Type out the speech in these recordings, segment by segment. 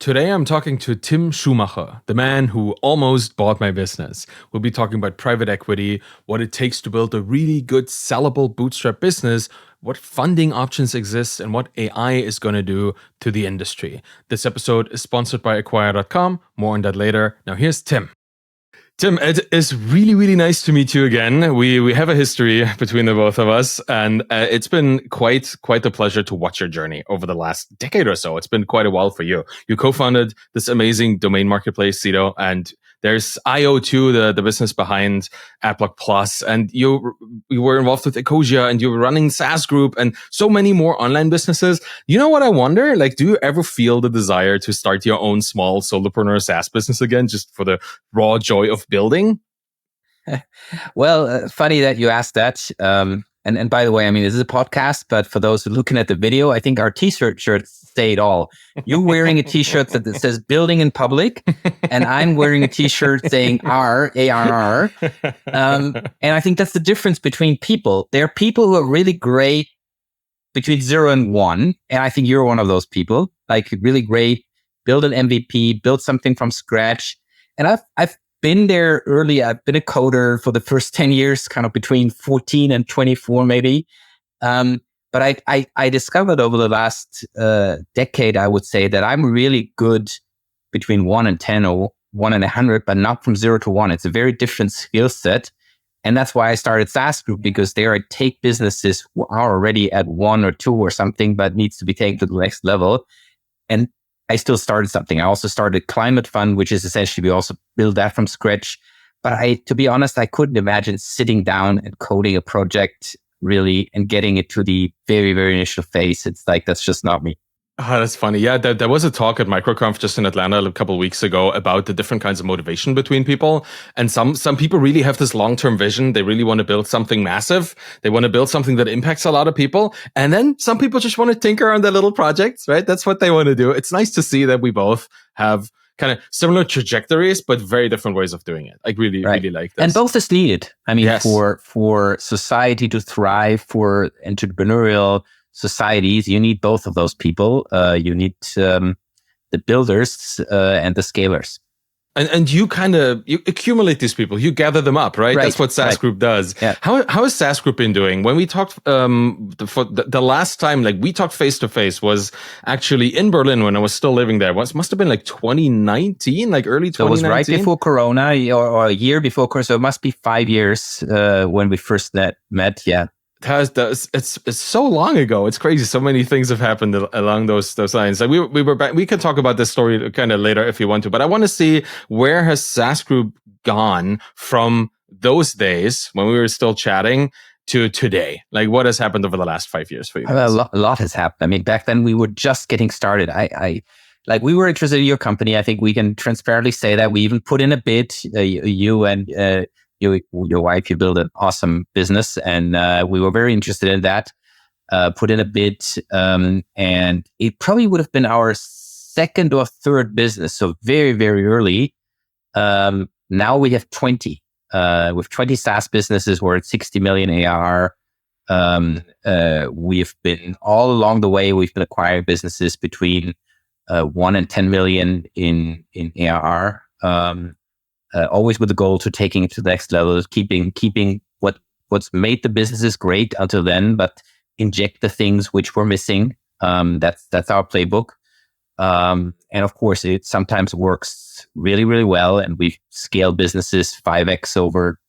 Today, I'm talking to Tim Schumacher, the man who almost bought my business. We'll be talking about private equity, what it takes to build a really good, sellable bootstrap business, what funding options exist, and what AI is going to do to the industry. This episode is sponsored by Acquire.com. More on that later. Now, here's Tim. Tim, it is really, really nice to meet you again. We have a history between the both of us, and it's been quite a pleasure to watch your journey over the last decade or so. It's been quite a while for you. You co-founded this amazing domain marketplace, SEDO, and there's IO2, the business behind Adblock Plus, and you were involved with Ecosia, and you were running SaaS Group, and so many more online businesses. You know what I wonder? Like, do you ever feel the desire to start your own small solopreneur SaaS business again, just for the raw joy of building? Well, funny that you asked that. And by the way, I mean, this is a podcast, but for those who are looking at the video, I think our t-shirts say it all. You're wearing a t-shirt that says building in public, and I'm wearing a t-shirt saying R, A-R-R. And I think that's the difference between people. There are people who are really great between 0 and 1. And I think you're one of those people, like really great, build an MVP, build something from scratch. And I've been there early. I've been a coder for the first 10 years, kind of between 14 and 24, maybe. But I discovered over the last decade, I would say, that I'm really good between 1 and 10 or 1 and 100, but not from 0 to 1. It's a very different skill set. And that's why I started SaaS Group, because there I take businesses who are already at 1 or 2 or something, but needs to be taken to the next level. And I still started something. I also started Climate Fund, which is essentially, we also build that from scratch. But to be honest, I couldn't imagine sitting down and coding a project really and getting it to the very, very initial phase. It's like, that's just not me. Oh, that's funny. Yeah, there was a talk at MicroConf just in Atlanta a couple of weeks ago about the different kinds of motivation between people. And some people really have this long-term vision. They really want to build something massive. They want to build something that impacts a lot of people. And then some people just want to tinker on their little projects, right? That's what they want to do. It's nice to see that we both have kind of similar trajectories, but very different ways of doing it. I really like this. And both is needed. I mean, Yes. for society to thrive, for entrepreneurial societies, you need both of those people. You need the builders and the scalers. And you accumulate these people, you gather them up, right? That's what SaaS Group does. Yeah. How has SaaS Group been doing? When we talked, for the last time, like we talked face to face, was actually in Berlin when I was still living there. Must have been like 2019, like early 2019. So it was right before Corona or a year before Corona. So it must be 5 years when we first met. Yeah. It's so long ago. It's crazy. So many things have happened along those lines. Like we were back. We can talk about this story kind of later if you want to, but I want to see, where has SaaS Group gone from those days when we were still chatting to today? Like, what has happened over the last 5 years for you guys? A lot has happened. I mean, back then we were just getting started. Like, we were interested in your company. I think we can transparently say that. We even put in a bid. You and your wife, you built an awesome business, and we were very interested in that. Put in a bid, and it probably would have been our second or third business, so very, very early. Now we have 20. With 20 SaaS businesses, we're at 60 million ARR. We've been all along the way. We've been acquiring businesses between 1 and 10 million in ARR. Always with the goal to taking it to the next level, keeping what's made the businesses great until then, but inject the things which were missing. That's our playbook. And of course, it sometimes works really, really well. And we've scaled businesses 5x over.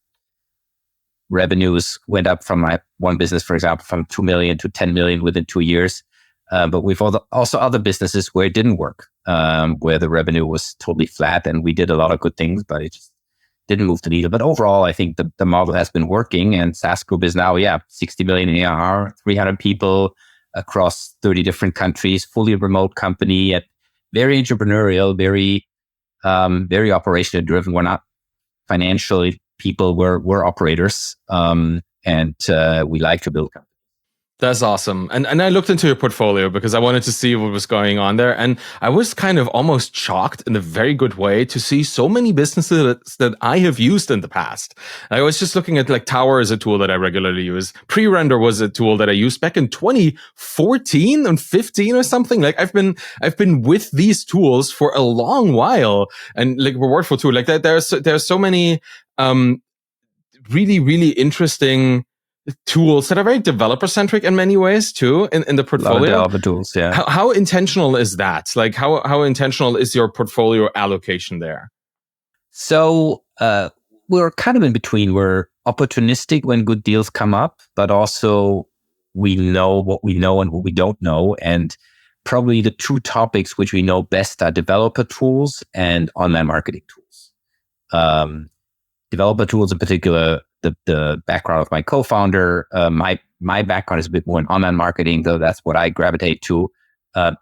Revenues went up from one business, for example, from 2 million to 10 million within 2 years. But we've also other businesses where it didn't work, where the revenue was totally flat, and we did a lot of good things, but it just didn't move the needle. But overall, I think the model has been working, and SaaS Group is now, 60 million in ARR, 300 people across 30 different countries, fully remote company, at very entrepreneurial, very operationally driven. We're not financially people, we're operators, and we like to build companies. That's awesome. And I looked into your portfolio because I wanted to see what was going on there. And I was kind of almost shocked in a very good way to see so many businesses that I have used in the past. I was just looking at like Tower as a tool that I regularly use. Pre-render was a tool that I used back in 2014 and 15 or something. Like I've been with these tools for a long while, and like rewardful tool like that. There's so many really, really interesting tools that are very developer centric in many ways too in the portfolio. A lot of developer tools, yeah. How intentional is that? Like how intentional is your portfolio allocation there? So we're kind of in between. We're opportunistic when good deals come up, but also we know what we know and what we don't know. And probably the two topics which we know best are developer tools and online marketing tools. Developer tools in particular, the background of my co-founder, my background is a bit more in online marketing, though that's what I gravitate to.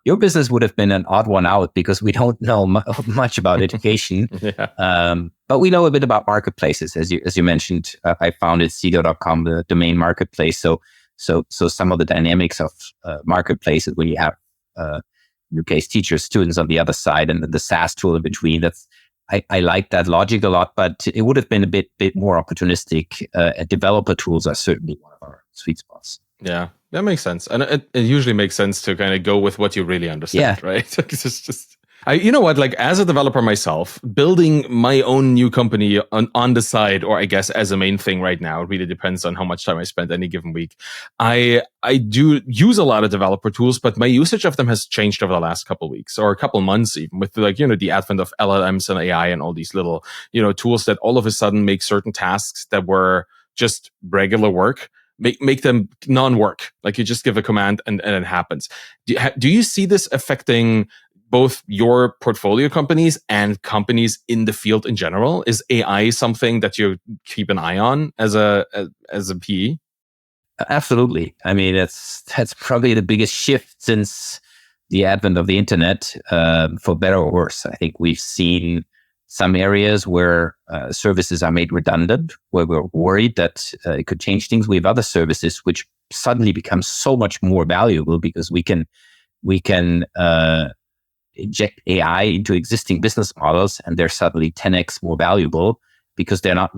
Your business would have been an odd one out because we don't know much about education, yeah. But we know a bit about marketplaces, as you mentioned. I founded SEDO.com, the domain marketplace. So some of the dynamics of marketplaces when you have, in your case, teachers, students on the other side, and the SaaS tool in between. I like that logic a lot, but it would have been a bit more opportunistic. Developer tools are certainly one of our sweet spots. Yeah, that makes sense. And it usually makes sense to kind of go with what you really understand, right? It's just, you know what, like as a developer myself, building my own new company on the side, or I guess as a main thing right now, it really depends on how much time I spend any given week. I do use a lot of developer tools, but my usage of them has changed over the last couple of weeks or a couple of months, even with like, the advent of LLMs and AI and all these little, tools that all of a sudden make certain tasks that were just regular work, make them non-work. Like you just give a command and it happens. Do you see this affecting both your portfolio companies and companies in the field in general? Is AI something that you keep an eye on as a PE? Absolutely. I mean, that's probably the biggest shift since the advent of the internet, for better or worse. I think we've seen some areas where services are made redundant, where we're worried that it could change things. We have other services which suddenly become so much more valuable because we can inject AI into existing business models, and they're suddenly 10x more valuable because they're not,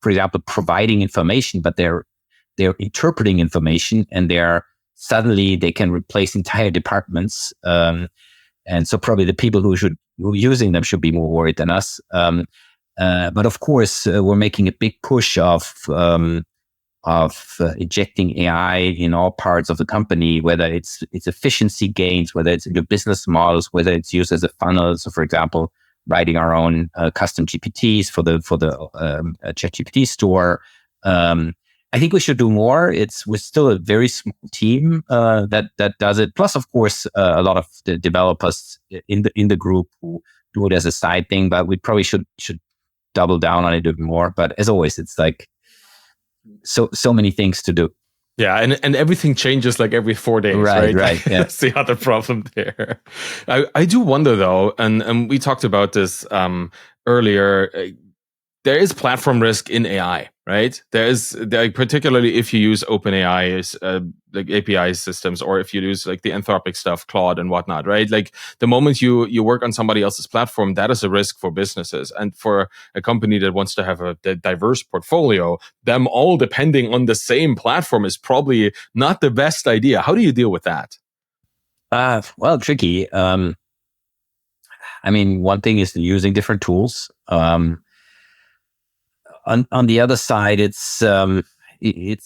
for example, providing information, but they're interpreting information, and they can replace entire departments. And so probably the people who are using them should be more worried than us. But of course, we're making a big push of injecting AI in all parts of the company, whether it's efficiency gains, whether it's in your business models, whether it's used as a funnel. So, for example, writing our own custom GPTs for the ChatGPT store. I think we should do more. We're still a very small team that does it. Plus, of course, a lot of the developers in the group who do it as a side thing. But we probably should double down on it a bit more. But as always, it's like so many things to do. Yeah, and everything changes like every 4 days, right? Right. Yeah. That's the other problem there. I do wonder though, and we talked about this earlier. There is platform risk in AI, right? There particularly if you use OpenAI like API systems, or if you use like the Anthropic stuff, Claude and whatnot, right? Like the moment you work on somebody else's platform, that is a risk for businesses. And for a company that wants to have a diverse portfolio, them all depending on the same platform is probably not the best idea. How do you deal with that? Well, tricky. I mean, one thing is using different tools. On the other side, it's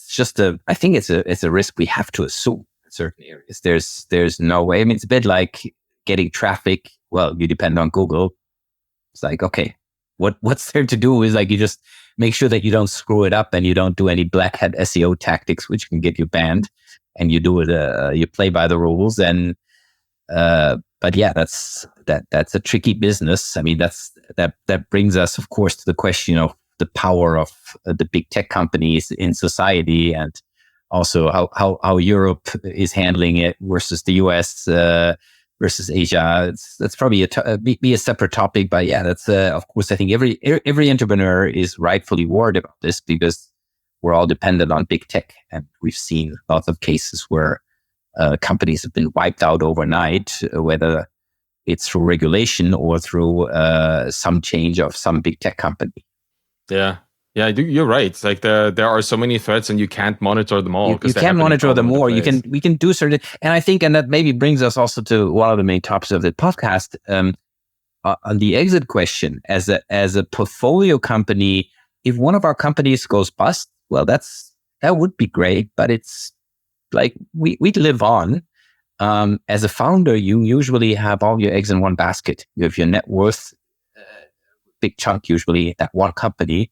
just I think it's a risk we have to assume in certain areas. There's no way. I mean, it's a bit like getting traffic. Well, you depend on Google. It's like, okay, what's there to do is like you just make sure that you don't screw it up and you don't do any black hat SEO tactics, which can get you banned, and you do it. You play by the rules. And but yeah, that's a tricky business. I mean, that brings us, of course, to the question of the power of the big tech companies in society, and also how Europe is handling it versus the US versus Asia. That's probably be a separate topic, but yeah, that's of course I think every entrepreneur is rightfully worried about this because we're all dependent on big tech. And we've seen lots of cases where companies have been wiped out overnight, whether it's through regulation or through some change of some big tech company. Yeah. Yeah, you're right. Like there are so many threats, and you can't monitor them all. You can't monitor them all. We can do certain, and I think, and that maybe brings us also to one of the main topics of the podcast. On the exit question, as a portfolio company, if one of our companies goes bust, well, that would be great, but it's like we'd live on. As a founder, you usually have all your eggs in one basket. You have your net worth, big chunk usually at one company.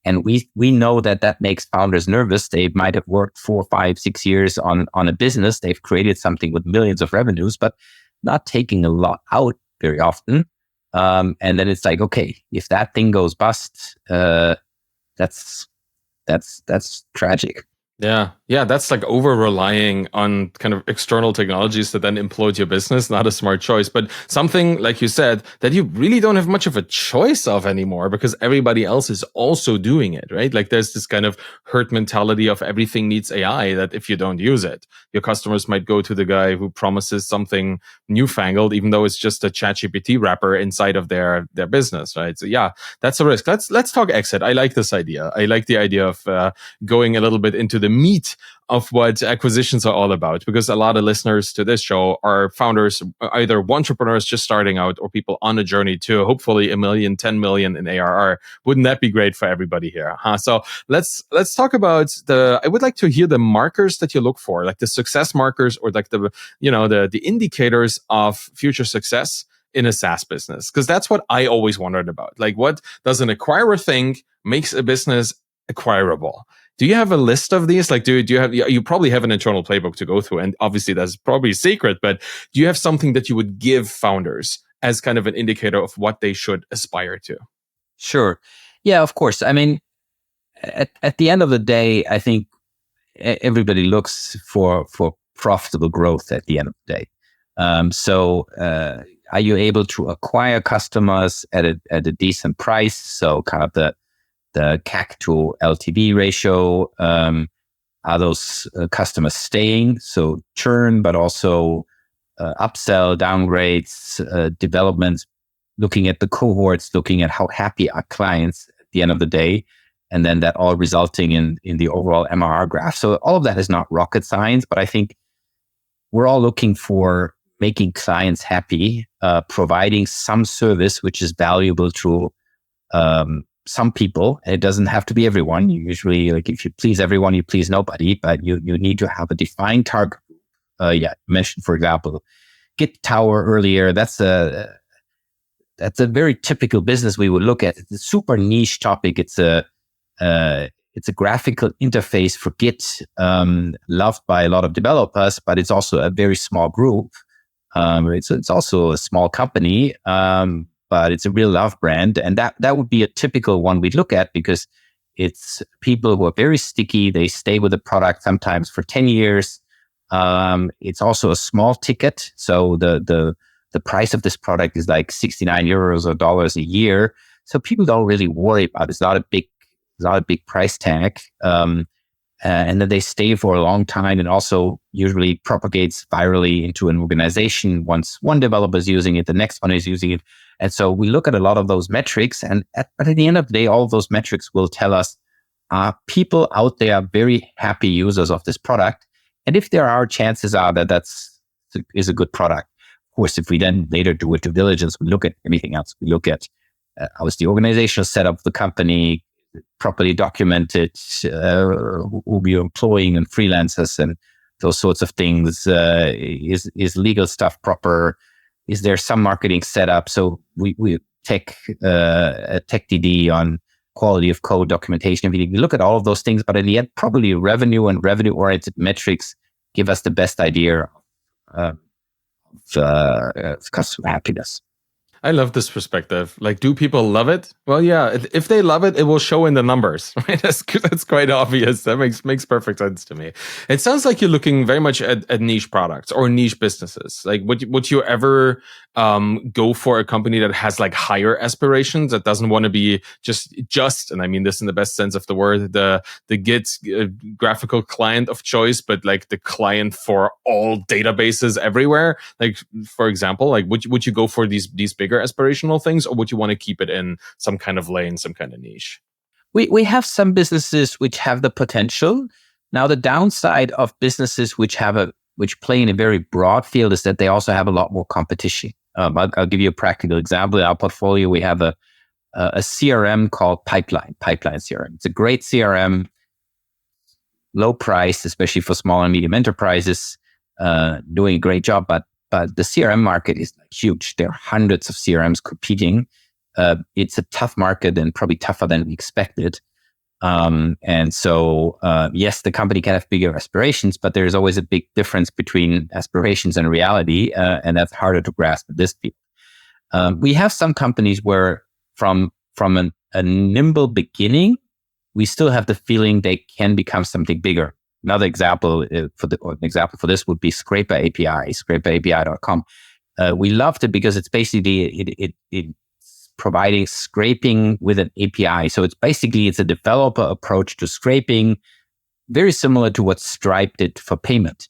And we know that makes founders nervous. They might have worked 4, 5, 6 years on a business. They've created something with millions of revenues, but not taking a lot out very often. And then it's like, okay, if that thing goes bust, that's tragic. Yeah, that's like over relying on kind of external technologies that then implode your business. Not a smart choice, but something like you said that you really don't have much of a choice of anymore because everybody else is also doing it, right? Like there's this kind of herd mentality of everything needs AI, that if you don't use it, your customers might go to the guy who promises something newfangled, even though it's just a ChatGPT wrapper inside of their business, right? So yeah, that's a risk. Let's talk exit. I like this idea. I like the idea of going a little bit into the meat of what acquisitions are all about, because a lot of listeners to this show are founders, either entrepreneurs just starting out or people on a journey to hopefully 1 million, 10 million in ARR. Wouldn't that be great for everybody here? So let's talk about I would like to hear the markers that you look for, like the success markers, or like the indicators of future success in a SaaS business, because that's what I always wondered about. Like, what does an acquirer think makes a business acquirable? Do you have a list of these? Like, do you probably have an internal playbook to go through, and obviously that's probably secret, but do you have something that you would give founders as kind of an indicator of what they should aspire to? Sure. Yeah, of course. I mean, at the end of the day, I think everybody looks for profitable growth at the end of the day. So are you able to acquire customers at a decent price? So kind of the CAC to LTV ratio, are those customers staying? So churn, but also upsell, downgrades, developments, looking at the cohorts, looking at how happy are clients at the end of the day, and then that all resulting in the overall MRR graph. So all of that is not rocket science, but I think we're all looking for making clients happy, providing some service which is valuable to some people. It doesn't have to be everyone. You usually, like, if you please everyone, you please nobody, but you need to have a defined target. You mentioned, for example, Git Tower earlier. That's a very typical business we would look at. It's a super niche topic. It's a graphical interface for Git, loved by a lot of developers, but it's also a very small group. It's also a small company, but it's a real love brand. And that would be a typical one we'd look at, because it's people who are very sticky. They stay with the product sometimes for 10 years. It's also a small ticket. So the price of this product is like 69 euros or dollars a year. So people don't really worry about it. It's not a big price tag. And then they stay for a long time, and also usually propagates virally into an organization. Once one developer is using it, the next one is using it. And so we look at a lot of those metrics, but at the end of the day, all of those metrics will tell us, are people out there very happy users of this product? And if there are, chances are that is a good product. Of course, if we then later do a due diligence, we look at everything else. We look at how is the organizational setup of the company, properly documented, who we're employing, and freelancers and those sorts of things. Is legal stuff proper? Is there some marketing setup? So we take a tech DD on quality of code, documentation, everything. We look at all of those things, but in the end, probably revenue and revenue-oriented metrics give us the best idea of customer happiness. I love this perspective. Like, do people love it? Well, yeah, if they love it, it will show in the numbers, right? That's quite obvious. That makes perfect sense to me. It sounds like you're looking very much at niche products or niche businesses. Like, would you ever go for a company that has like higher aspirations, that doesn't want to be just, and I mean this in the best sense of the word, the Git graphical client of choice, but like the client for all databases everywhere? Like, for example, like would you go for these bigger aspirational things, or would you want to keep it in some kind of lane, some kind of niche? We have some businesses which have the potential. Now, the downside of businesses which play in a very broad field is that they also have a lot more competition. I'll give you a practical example. In our portfolio, we have a CRM called Pipeline CRM. It's a great CRM, low price, especially for small and medium enterprises, doing a great job. But the CRM market is huge. There are hundreds of CRMs competing. It's a tough market and probably tougher than we expected. And so, yes, the company can have bigger aspirations, but there's always a big difference between aspirations and reality, and that's harder to grasp at this field. We have some companies where from a nimble beginning, we still have the feeling they can become something bigger. Another example for this would be Scraper API, scraperapi.com. We loved it because it's basically it's providing scraping with an API. So it's a developer approach to scraping, very similar to what Stripe did for payment.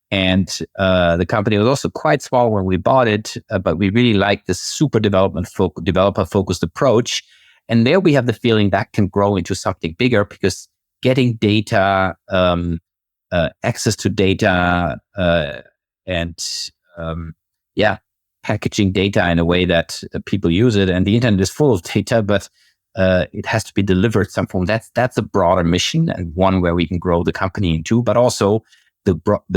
And the company was also quite small when we bought it, but we really liked this super developer-focused approach. And there we have the feeling that can grow into something bigger, because getting data, access to data, packaging data in a way that people use it. And the internet is full of data, but it has to be delivered some form. That's a broader mission, and one where we can grow the company into. But also, the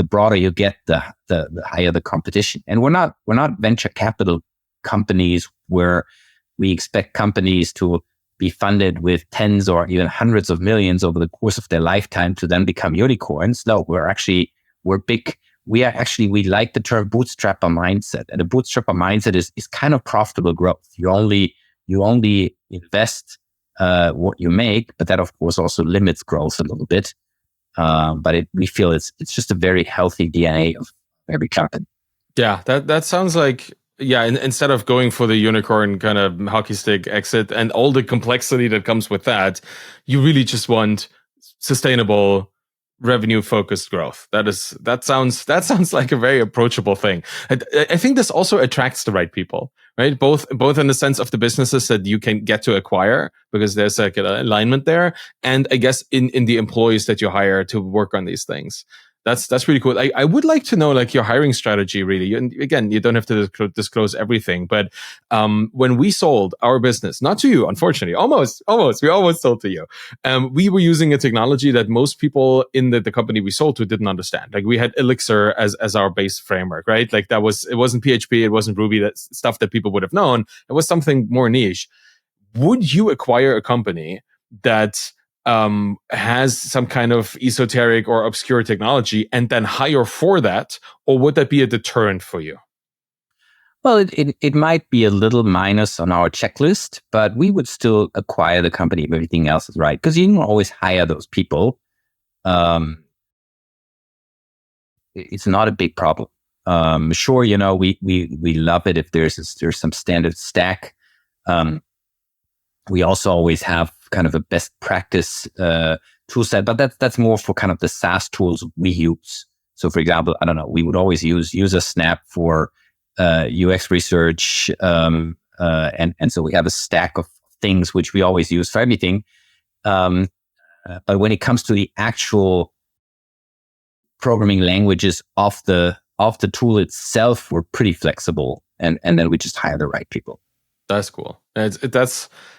broader you get, the higher the competition. And we're not venture capital companies where we expect companies to be funded with tens or even hundreds of millions over the course of their lifetime to then become unicorns. No, we're big. We like the term bootstrapper mindset. And a bootstrapper mindset is kind of profitable growth. You only invest what you make, but that of course also limits growth a little bit. But we feel it's just a very healthy DNA of every company. Yeah, that sounds like, yeah, instead of going for the unicorn kind of hockey stick exit and all the complexity that comes with that, you really just want sustainable, revenue-focused growth. That sounds like a very approachable thing. I think this also attracts the right people, right? Both in the sense of the businesses that you can get to acquire, because there's like an alignment there, and I guess in the employees that you hire to work on these things. That's really cool. I would like to know like your hiring strategy, really. And again, you don't have to disclose everything, but when we sold our business, not to you, unfortunately, almost, we almost sold to you. We were using a technology that most people in the company we sold to didn't understand. Like we had Elixir as our base framework, right? Like it wasn't PHP, it wasn't Ruby, that's stuff that people would have known. It was something more niche. Would you acquire a company that has some kind of esoteric or obscure technology and then hire for that, or would that be a deterrent for you? Well, it might be a little minus on our checklist, but we would still acquire the company if everything else is right, because you don't always hire those people. It's not a big problem. Sure, we love it if there's some standard stack. We also always have kind of a best practice tool set, but that's more for kind of the SaaS tools we use. So, for example, I don't know, we would always use UserSnap for UX research, and so we have a stack of things which we always use for everything. But when it comes to the actual programming languages of the tool itself, we're pretty flexible, and then we just hire the right people. That's cool.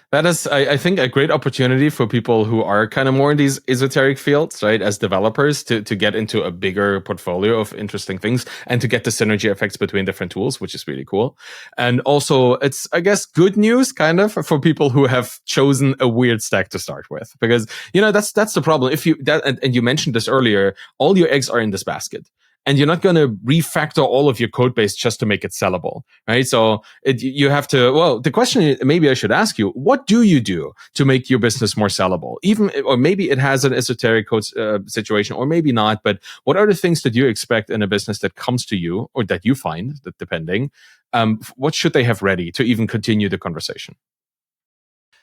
That is, I think, a great opportunity for people who are kind of more in these esoteric fields, right, as developers, to get into a bigger portfolio of interesting things and to get the synergy effects between different tools, which is really cool. And also, it's, I guess, good news kind of for people who have chosen a weird stack to start with, because that's the problem. And you mentioned this earlier, all your eggs are in this basket. and you're not going to refactor all of your code base just to make it sellable, right? So you have to, well, the question maybe I should ask you, what do you do to make your business more sellable? Even, or maybe it has an esoteric code situation, or maybe not, but what are the things that you expect in a business that comes to you, or that you find, that depending, what should they have ready to even continue the conversation?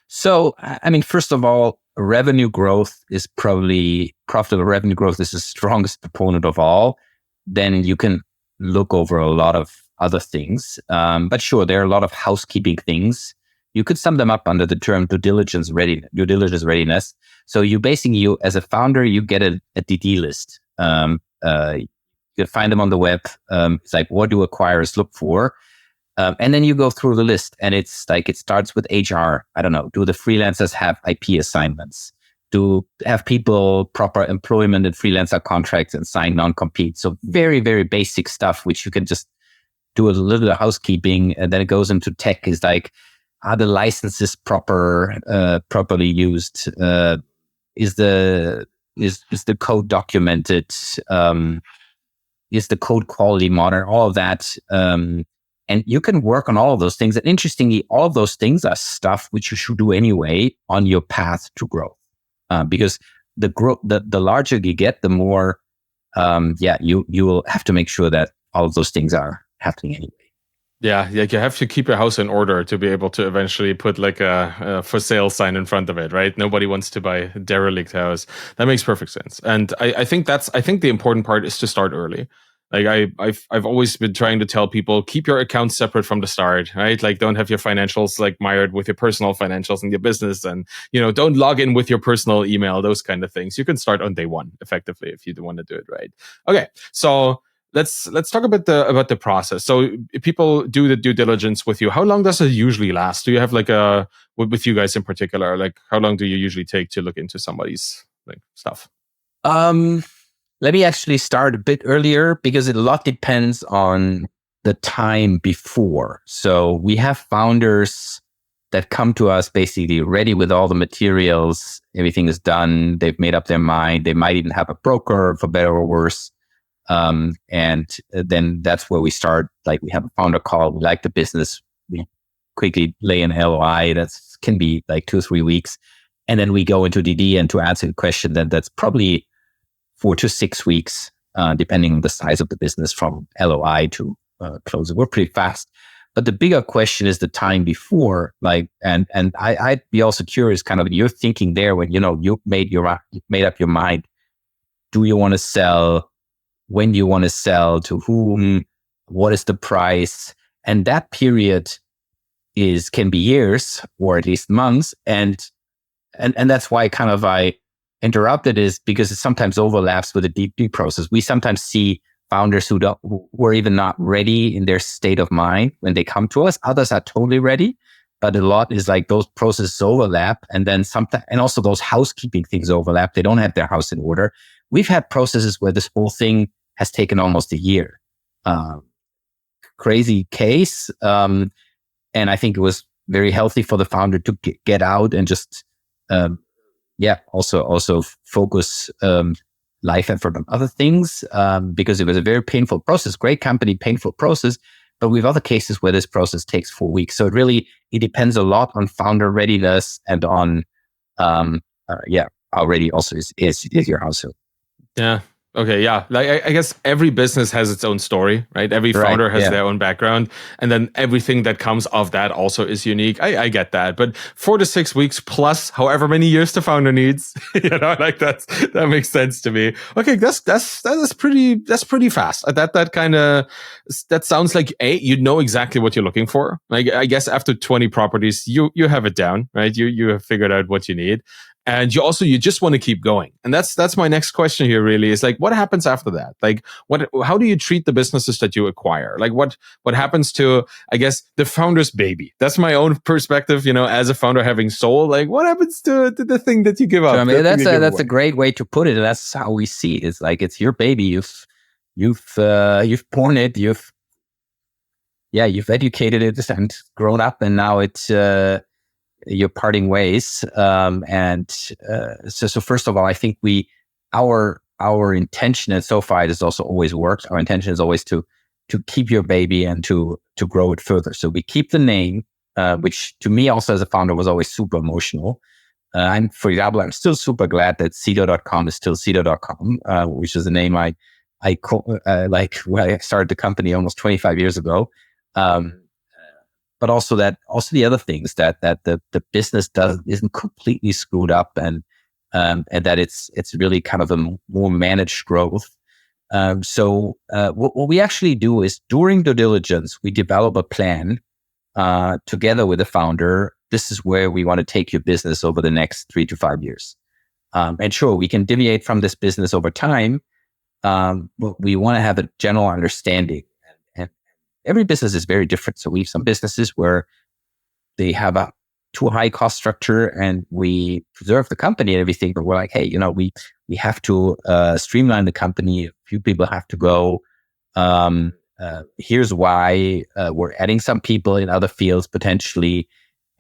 So, I mean, first of all, revenue growth is probably profitable revenue growth is the strongest component of all. Then you can look over a lot of other things. But sure, there are a lot of housekeeping things. You could sum them up under the term due diligence readiness. So you basically, as a founder, you get a DD list. You can find them on the web. It's like, what do acquirers look for? And then you go through the list, and it's like, it starts with HR. I don't know. Do the freelancers have IP assignments? Do have people proper employment and freelancer contracts and sign non-compete? So very, very basic stuff, which you can just do a little bit of housekeeping. And then it goes into tech, is like, are the licenses properly used? Is the code documented? Is the code quality modern? All of that. And you can work on all of those things. And interestingly, all of those things are stuff which you should do anyway on your path to growth. Because the larger you get, the more, you will have to make sure that all of those things are happening anyway. Yeah, you have to keep your house in order to be able to eventually put like a for sale sign in front of it, right? Nobody wants to buy a derelict house. That makes perfect sense. And I think the important part is to start early. Like I've always been trying to tell people, keep your accounts separate from the start, right? Like, don't have your financials like mired with your personal financials in your business, and don't log in with your personal email, those kind of things. You can start on day one effectively if you want to do it right. Okay, so let's talk about the process. So if people do the due diligence with you, how long does it usually last? Do you have like with you guys in particular, like how long do you usually take to look into somebody's like stuff? Let me actually start a bit earlier, because a lot depends on the time before. So we have founders that come to us basically ready with all the materials. Everything is done. They've made up their mind. They might even have a broker, for better or worse. And then that's where we start. Like, we have a founder call. We like the business. We quickly lay an LOI. That can be like 2 or 3 weeks. And then we go into DD, and to answer the question, then that's probably 4 to 6 weeks, depending on the size of the business, from LOI to closing. We're pretty fast. But the bigger question is the time before. Like, and I'd be also curious, kind of, you're thinking there when you've made up your mind. Do you want to sell? When do you want to sell? To whom? What is the price? And that period can be years, or at least months. And that's why kind of I interrupted, is because it sometimes overlaps with the DD process. We sometimes see founders who are even not ready in their state of mind when they come to us. Others are totally ready, but a lot is like those processes overlap, and then sometimes, and also those housekeeping things overlap. They don't have their house in order. We've had processes where this whole thing has taken almost a year. Crazy case, and I think it was very healthy for the founder to get out and just. Also focus life effort on other things, because it was a very painful process. Great company, painful process. But we have other cases where this process takes 4 weeks. So it depends a lot on founder readiness and on how ready also is your household. Yeah. Okay, yeah. Like I guess every business has its own story, right? Every founder has their own background, and then everything that comes of that also is unique. I get that, but 4 to 6 weeks plus however many years the founder needs, like that makes sense to me. Okay, that's pretty fast. That sounds like you know exactly what you're looking for. Like, I guess after 20 properties, you have it down, right? You have figured out what you need. And you just want to keep going. And that's my next question here, really, is like, what happens after that? Like, how do you treat the businesses that you acquire? Like, what happens to, I guess, the founder's baby? That's my own perspective, as a founder having soul. Like, what happens to the thing that you give up? So, I mean, that's a great way to put it. That's how we see it. It's like, it's your baby. You've born it. You've educated it and grown up, and now it's you're parting ways. So first of all, I think our our intention, and so far it has also always worked. Our intention is always to keep your baby and to grow it further. So we keep the name, which to me also as a founder was always super emotional. For example, I'm still super glad that SEDO.com is still SEDO.com, which is a name I like when I started the company almost 25 years ago. But also the other things that the business isn't completely screwed up, and that it's really kind of a more managed growth. So what we actually do is during due diligence, we develop a plan together with the founder. This is where we want to take your business over the next 3 to 5 years. And sure, we can deviate from this business over time, but we want to have a general understanding. And every business is very different. So we have some businesses where they have a too high cost structure and we preserve the company and everything, but we're like, hey, we have to streamline the company. A few people have to go. Here's why we're adding some people in other fields potentially.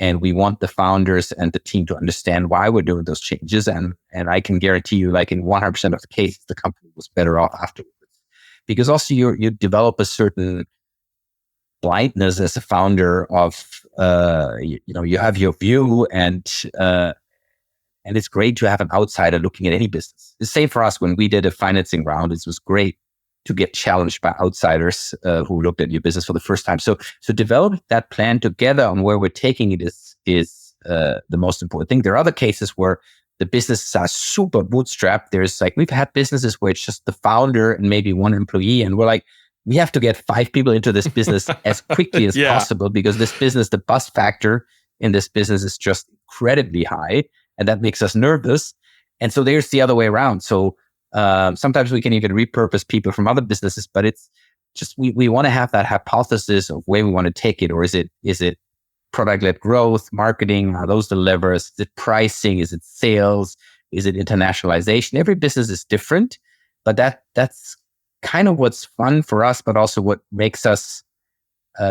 And we want the founders and the team to understand why we're doing those changes. And I can guarantee you, like in 100% of the cases, the company was better off afterwards. Because also you develop a certain blindness as a founder of, you have your view and it's great to have an outsider looking at any business. The same for us when we did a financing round. It was great to get challenged by outsiders who looked at your business for the first time. So develop that plan together on where we're taking it is the most important thing. There are other cases where the businesses are super bootstrapped. There's we've had businesses where it's just the founder and maybe one employee, and we're like, we have to get 5 people into this business as quickly as possible, because this business, the buzz factor in this business is just incredibly high, and that makes us nervous. And so there's the other way around. So sometimes we can even repurpose people from other businesses, but it's just we want to have that hypothesis of where we want to take it. Or is it product-led growth, marketing? Are those the levers? Is it pricing? Is it sales? Is it internationalization? Every business is different, but that's kind of what's fun for us, but also what makes us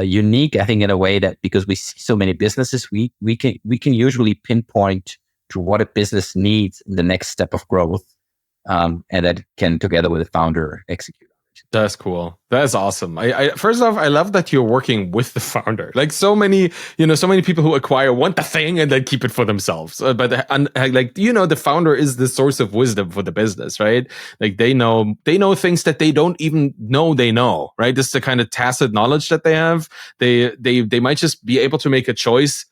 unique, I think, in a way that because we see so many businesses, we can usually pinpoint to what a business needs in the next step of growth. And that can, together with the founder, execute. That's cool. That's awesome. I first off, I love that you're working with the founder. Like so many people who acquire want the thing and then keep it for themselves. But the founder is the source of wisdom for the business, right? Like they know things that they don't even know they know, right? This is the kind of tacit knowledge that they have. They might just be able to make a choice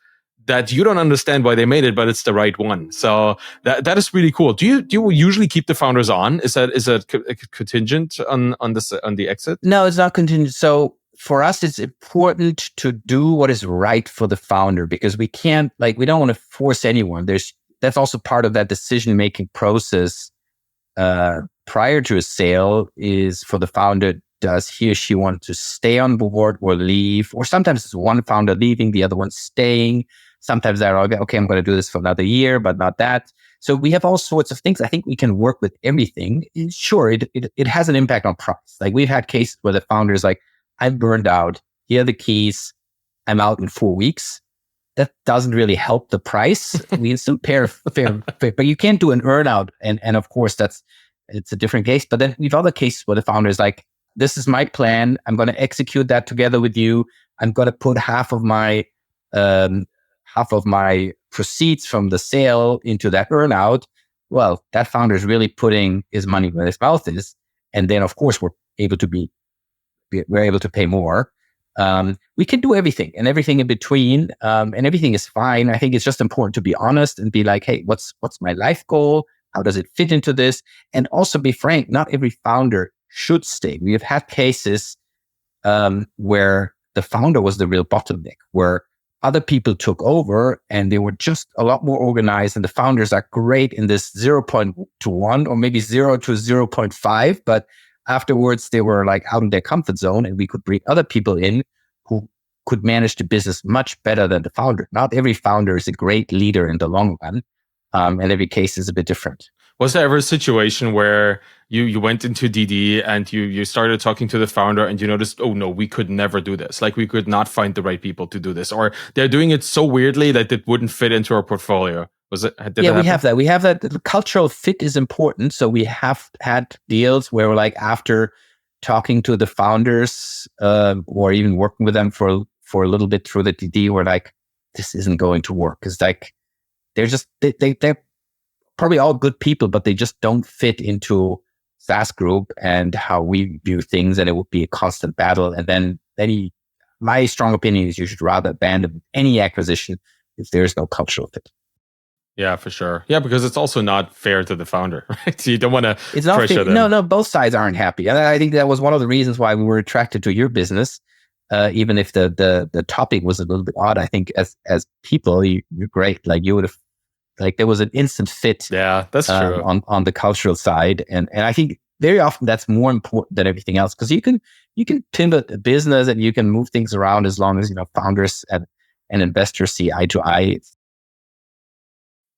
that you don't understand why they made it, but it's the right one. So that is really cool. Do you usually keep the founders on? Is that contingent on the exit? No, it's not contingent. So for us, it's important to do what is right for the founder, because we can't, we don't want to force anyone. That's also part of that decision-making process prior to a sale, is for the founder, does he or she want to stay on board or leave? Or sometimes it's one founder leaving, the other one staying. Sometimes they're okay, I'm going to do this for another year, but not that. So we have all sorts of things. I think we can work with everything. Sure, it has an impact on price. We've had cases where the founder is like, I'm burned out. Here are the keys. I'm out in 4 weeks. That doesn't really help the price. We still fair, but you can't do an earn-out. And of course, it's a different case. But then we've other cases where the founder is like, this is my plan. I'm going to execute that together with you. I'm going to put half of my proceeds from the sale into that earnout. Well, that founder is really putting his money where his mouth is, and then of course we're able to pay more. We can do everything and everything in between, and everything is fine. I think it's just important to be honest and be like, hey, what's my life goal? How does it fit into this? And also be frank. Not every founder should stay. We have had cases where the founder was the real bottleneck, where other people took over and they were just a lot more organized, and the founders are great in this 0.1 or maybe 0 to 0.5, but afterwards they were out of their comfort zone, and we could bring other people in who could manage the business much better than the founder. Not every founder is a great leader in the long run, and every case is a bit different. Was there ever a situation where you went into DD and you started talking to the founder and you noticed, oh no, we could never do this. We could not find the right people to do this, or they're doing it so weirdly that it wouldn't fit into our portfolio? Was it? Did Yeah, that we happen? have that. We have that. The cultural fit is important. So we have had deals where, like, after talking to the founders or even working with them for a little bit through the DD, we're like, this isn't going to work. Because like they're probably all good people, but they just don't fit into SaaS Group and how we view things, and it would be a constant battle. And then my strong opinion is you should rather abandon any acquisition if there's no cultural fit. Yeah, for sure. Yeah, because it's also not fair to the founder, right? So you don't want to It's not pressure fair. them. No, both sides aren't happy. And I think that was one of the reasons why we were attracted to your business. Even if the topic was a little bit odd, I think as people, you're great. Like you would have, like there was an instant fit. Yeah, that's true. On the cultural side, and I think very often that's more important than everything else, because you can pivot a business and you can move things around as long as founders and investors see eye to eye.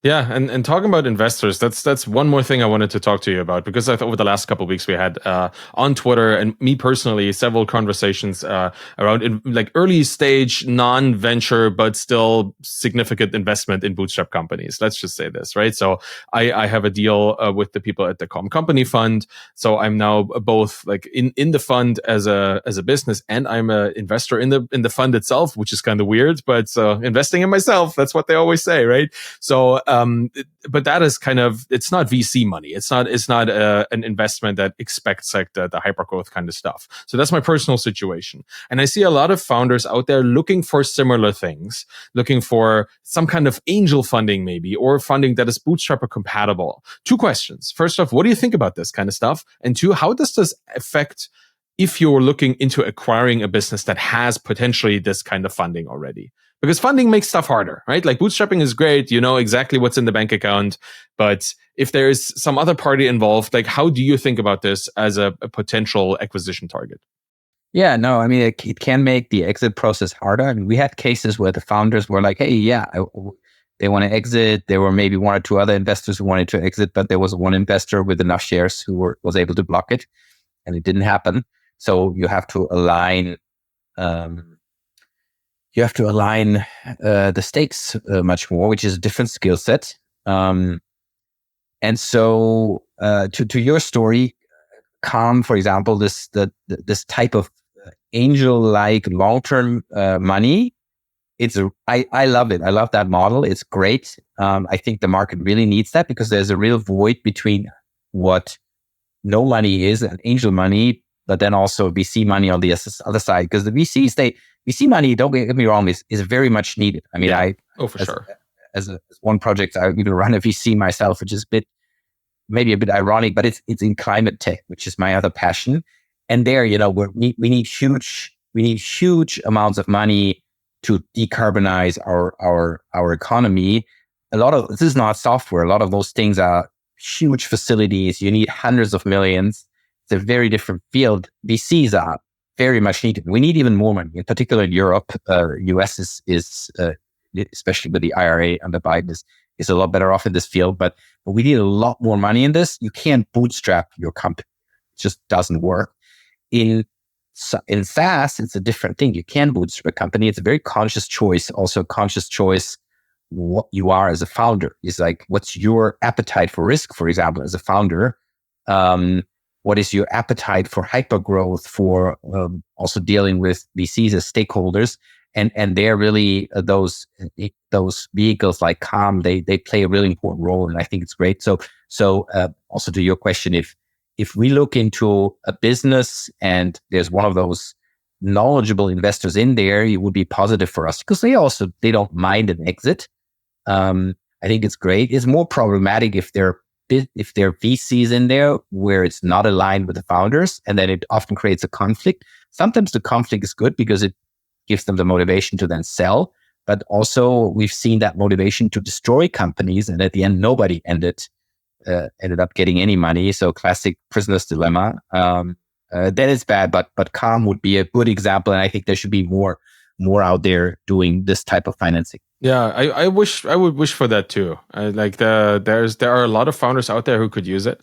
Yeah, and talking about investors, that's one more thing I wanted to talk to you about, because I thought over the last couple of weeks we had on Twitter and me personally several conversations around like early stage non-venture but still significant investment in bootstrap companies. Let's just say this, right? So I have a deal with the people at the Company Fund, so I'm now both like in the fund as a business, and I'm an investor in the fund itself, which is kind of weird, but investing in myself, that's what they always say, right? So. But that is kind of, it's not VC money. It's not an investment that expects like the hypergrowth kind of stuff. So that's my personal situation. And I see a lot of founders out there looking for similar things, looking for some kind of angel funding maybe, or funding that is Bootstrapper compatible. Two questions. First off, what do you think about this kind of stuff? And two, how does this affect if you're looking into acquiring a business that has potentially this kind of funding already? Because funding makes stuff harder, right? Like bootstrapping is great. You know exactly what's in the bank account. But if there's some other party involved, like how do you think about this as a potential acquisition target? Yeah, no, I mean, it can make the exit process harder. I mean, we had cases where the founders were like, hey, yeah, they want to exit. There were maybe one or two other investors who wanted to exit, but there was one investor with enough shares who was able to block it, and it didn't happen. So you have to align the stakes much more, which is a different skill set. And so to your story, Calm, for example, this type of angel-like long-term money, I love it. I love that model. It's great. I think the market really needs that, because there's a real void between what no money is and angel money, but then also VC money on the other side. Because the VC money, don't get me wrong, is very much needed. I mean, yeah. Sure. As one project, I even run a VC myself, which is maybe a bit ironic, but it's in climate tech, which is my other passion. And there, we need huge amounts of money to decarbonize our economy. This is not software. A lot of those things are huge facilities. You need hundreds of millions. It's a very different field. VCs are very much needed. We need even more money, in particular in Europe. US is especially with the IRA under Biden, is a lot better off in this field. But we need a lot more money in this. You can't bootstrap your company. It just doesn't work. In SaaS, it's a different thing. You can bootstrap a company. It's a very conscious choice. Also, conscious choice what you are as a founder. Is like, what's your appetite for risk, for example, as a founder? What is your appetite for hypergrowth, for also dealing with VCs as stakeholders? And they're really those vehicles like Calm, they play a really important role, and I think it's great. So also to your question, if we look into a business and there's one of those knowledgeable investors in there, it would be positive for us, because they don't mind an exit. I think it's great. It's more problematic if there are VCs in there where it's not aligned with the founders, and then it often creates a conflict. Sometimes the conflict is good because it gives them the motivation to then sell, but also we've seen that motivation to destroy companies, and at the end, nobody ended up getting any money. So classic prisoner's dilemma. That is bad, but Calm would be a good example, and I think there should be more out there doing this type of financing. Yeah, I would wish for that too. There are a lot of founders out there who could use it,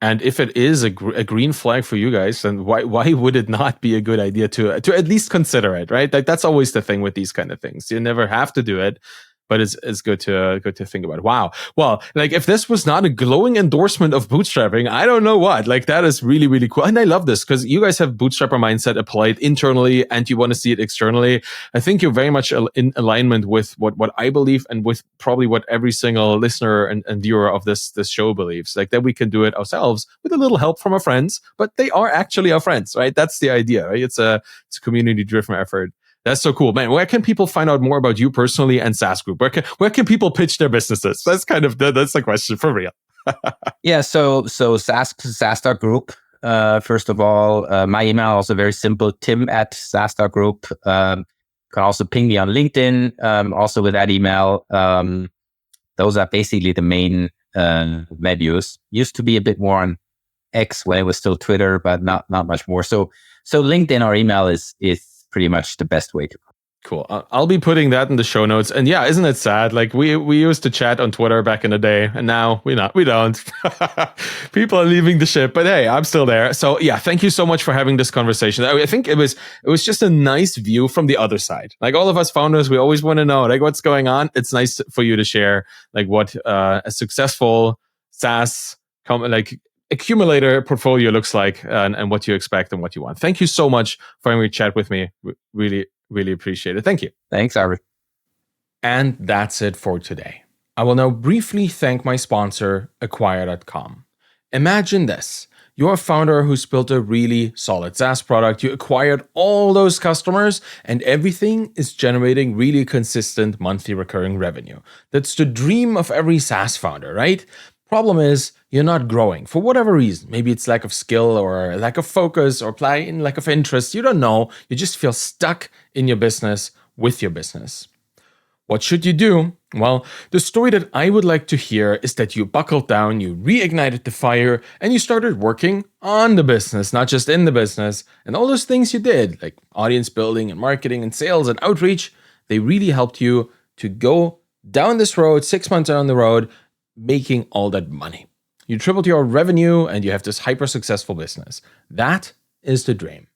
and if it is a green flag for you guys, then why would it not be a good idea to at least consider it, right? Like that's always the thing with these kind of things. You never have to do it, but it's good to think about. Wow. Well, like if this was not a glowing endorsement of bootstrapping, I don't know what. Like that is really, really cool. And I love this because you guys have bootstrapper mindset applied internally and you want to see it externally. I think you're very much in alignment with what I believe and with probably what every single listener and viewer of this show believes. Like that we can do it ourselves with a little help from our friends, but they are actually our friends, right? That's the idea, right? It's a community driven effort. That's so cool, man. Where can people find out more about you personally and SaaS Group? Where can people pitch their businesses? That's that's the question for real. Yeah, so SaaS Group. First of all, my email also very simple: tim@saas.group. You can also ping me on LinkedIn. Also with that email. Those are basically the main venues. Used to be a bit more on X when it was still Twitter, but not much more. So LinkedIn or email is pretty much the best way to go. Cool. I'll be putting that in the show notes. And yeah, isn't it sad? Like we used to chat on Twitter back in the day, and now we don't. People are leaving the ship, but hey, I'm still there. So yeah, thank you so much for having this conversation. I think it was just a nice view from the other side. Like all of us founders, we always want to know like what's going on. It's nice for you to share like what a successful SaaS accumulator portfolio looks like and what you expect and what you want. Thank you so much for having a chat with me. Really, really appreciate it. Thank you. Thanks, Arvid. And that's it for today. I will now briefly thank my sponsor, Acquire.com. Imagine this. You're a founder who's built a really solid SaaS product. You acquired all those customers and everything is generating really consistent monthly recurring revenue. That's the dream of every SaaS founder, right? Problem is, you're not growing for whatever reason. Maybe it's lack of skill or lack of focus or lack of interest. You don't know. You just feel stuck in your business with your business. What should you do? Well, the story that I would like to hear is that you buckled down, you reignited the fire, and you started working on the business, not just in the business. And all those things you did, like audience building and marketing and sales and outreach, they really helped you to go down this road, 6 months down the road, making all that money. You tripled your revenue and you have this hyper successful business. That is the dream.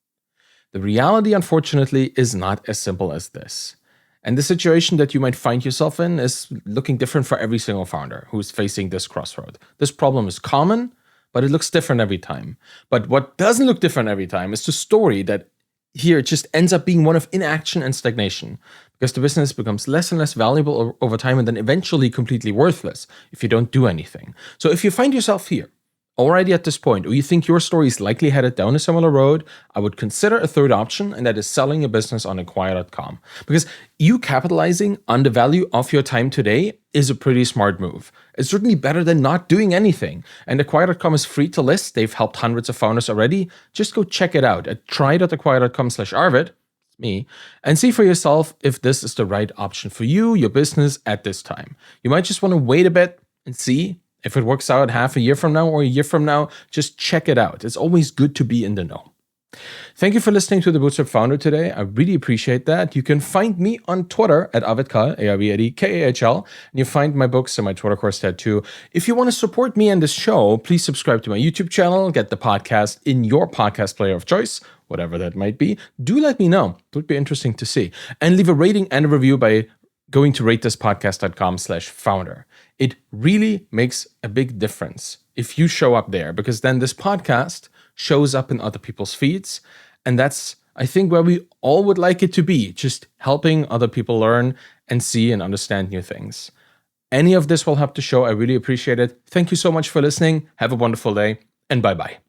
The reality, unfortunately, is not as simple as this. And the situation that you might find yourself in is looking different for every single founder who's facing this crossroad. This problem is common, but it looks different every time. But what doesn't look different every time is the story that here it just ends up being one of inaction and stagnation, because the business becomes less and less valuable over time and then eventually completely worthless if you don't do anything. So if you find yourself here already at this point, or you think your story is likely headed down a similar road, I would consider a third option, and that is selling your business on Acquire.com. Because you capitalizing on the value of your time today is a pretty smart move. It's certainly better than not doing anything. And Acquire.com is free to list. They've helped hundreds of founders already. Just go check it out at try.acquire.com/Arvid, me, and see for yourself if this is the right option for you, your business at this time. You might just want to wait a bit and see if it works out half a year from now or a year from now. Just check it out. It's always good to be in the know. Thank you for listening to The Bootstrap Founder today. I really appreciate that. You can find me on Twitter at AvidKahl, ARVIDKAHL, and you find my books and my Twitter course there too. If you want to support me and this show, please subscribe to my YouTube channel, get the podcast in your podcast player of choice, whatever that might be. Do let me know. It would be interesting to see. And leave a rating and a review by going to ratethispodcast.com/founder. It really makes a big difference if you show up there, because then this podcast shows up in other people's feeds. And that's, I think, where we all would like it to be, just helping other people learn and see and understand new things. Any of this will help the show. I really appreciate it. Thank you so much for listening. Have a wonderful day, and bye-bye.